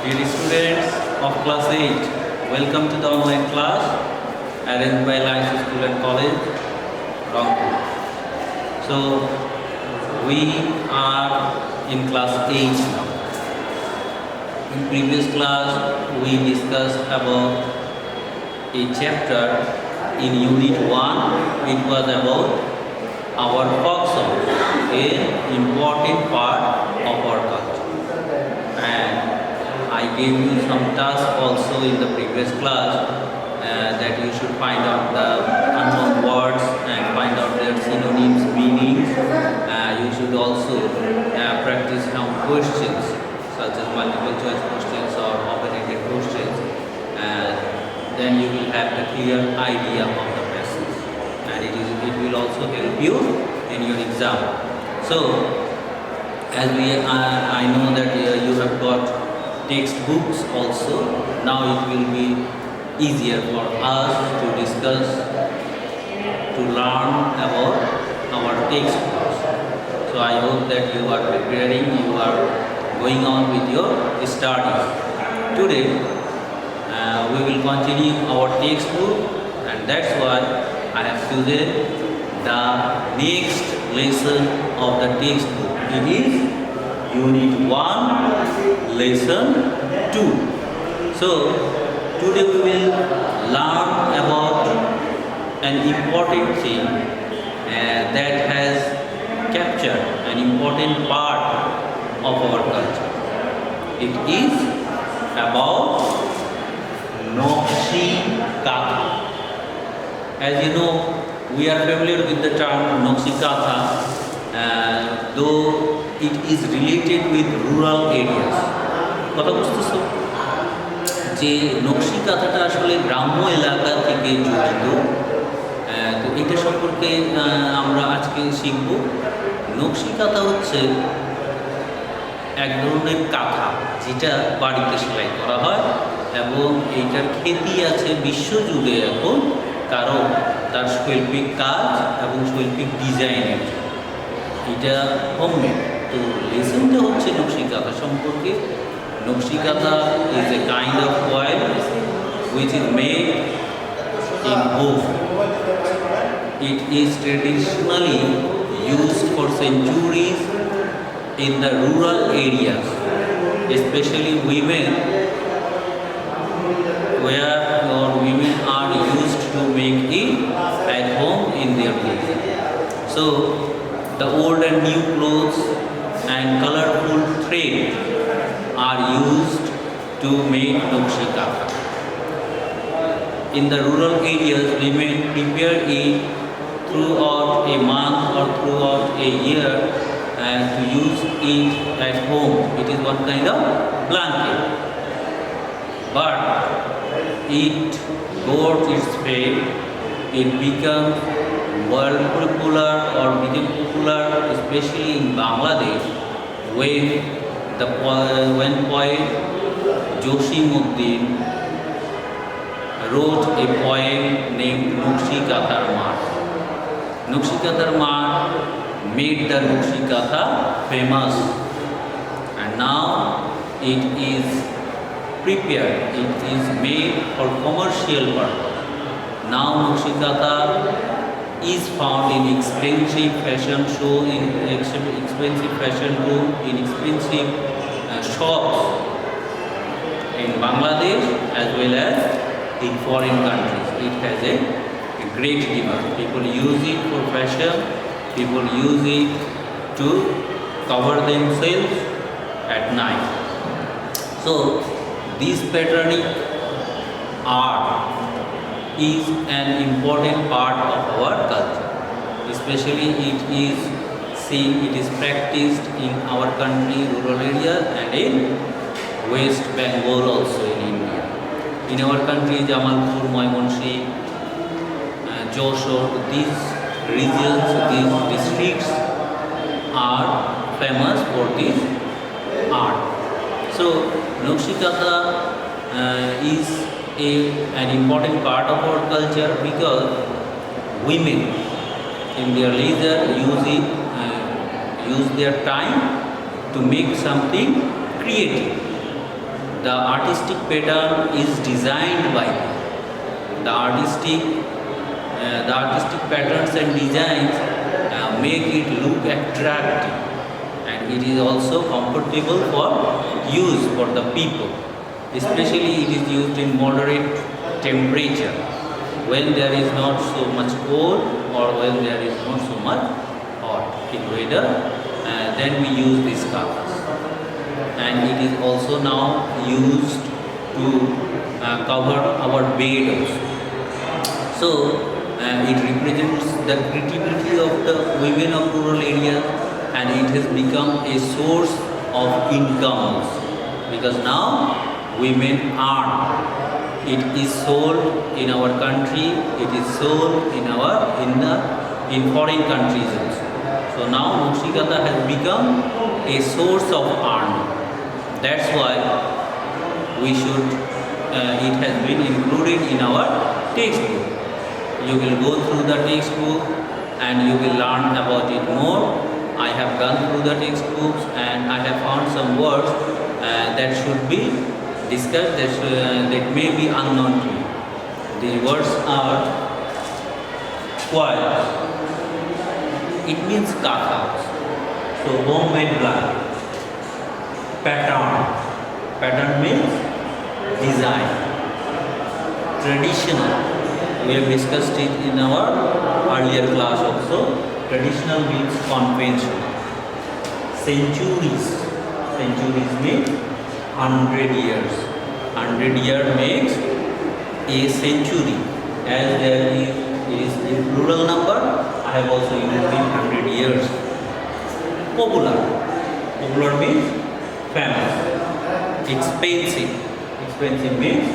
Dear students of class 8, welcome to the online class arranged by Lions School and College, Rangpur. So, we are in class 8 now. In previous class, we discussed about a chapter in Unit 1. It was about our folk song, an important part of our culture. And I gave you some tasks also in the previous class that you should find out the unknown words and find out their synonyms, meanings. You should also practice some questions such as multiple choice questions or open-ended questions. Then you will have the clear idea of the passage, and it will also help you in your exam. So, as I know that you have got textbooks also, now it will be easier for us to discuss, to learn about our textbooks. So I hope that you are preparing, you are going on with your studies. Today we will continue our textbook, and that's why I have chosen the next lesson of the textbook. It is Unit 1, Lesson 2. So, today we will learn about an important thing that has captured an important part of our culture. It is about Nokshi Katha. As you know, we are familiar with the term Nokshi Katha, though it is related with rural areas. কথা বুঝতেছো যে নকশি কাঁথাটা আসলে গ্রাম্য এলাকা থেকে জড়িত, তো এটা সম্পর্কে আমরা আজকে শিখব। নকশি কাঁথা হচ্ছে এক ধরনের কাঁথা যেটা বাড়িতে সেলাই করা হয়, এবং এইটার খ্যাতি আছে বিশ্বজুড়ে এখন, কারণ তার শৈল্পিক কাজ এবং শৈল্পিক ডিজাইনের। এটা হোমমেড। তো লেসনটা হচ্ছে নকশি কাঁথা সম্পর্কে। নকশি কাঁথা is a kind of coil which is made in home. It is traditionally used for centuries in the rural areas, especially women, where women are used to make it at home in their place. So, the old and new clothes and colorful thread are used to make Nokshi Katha. In the rural areas, women prepare it throughout a month or throughout a year, and to use it at home. It is one kind of blanket. But it got its fame. It became world popular or became popular, especially in Bangladesh, when poet Josimuddin wrote a poem named Nokshi Kathar Mat. Nokshi Kathar Mat made the Nokshi Katha famous, and now it is prepared, it is made for commercial purpose. Now Nokshi Katha is found in expensive fashion show, in expensive fashion room, in expensive shops in Bangladesh as well as in foreign countries. It has a great demand. People use it for fashion, people use it to cover themselves at night. So this patterning art is an important part of our culture. Especially it is seen, it is practiced in our country, rural areas, and in West Bengal also in India. In our country, Jamalpur, Moimonshi, Joshore, these regions, these districts are famous for this art. So, Nokshi Katha is an important part of our culture because women in their leisure use their time to make something creative. the artistic pattern is designed by them. The artistic patterns and designs make it look attractive, and it is also comfortable for use for the people. Especially it is used in moderate temperature, when there is not so much cold or when there is not so much hot in weather. Then we use this kathas, and it is also now used to cover our bed also. So it represents the creativity of the women of rural areas, and it has become a source of income also, because now women earn. It is sold in our country, it is sold in foreign countries also. So now Nakshi Katha has become a source of earning. That's why we should, it has been included in our textbook. You will go through the textbook and you will learn about it more. I have gone through the textbooks and I have found some words that should be discussed, that may be unknown to you. These words are coils. It means kathas. So homemade blanket. Pattern. Pattern means design. Traditional. We have discussed it in our earlier class also. Traditional means conventional. Centuries. Centuries means 100 years. 100 years makes a century. As there is a plural number, I have also used in 100 years. Popular. Popular means famous. Expensive. Expensive means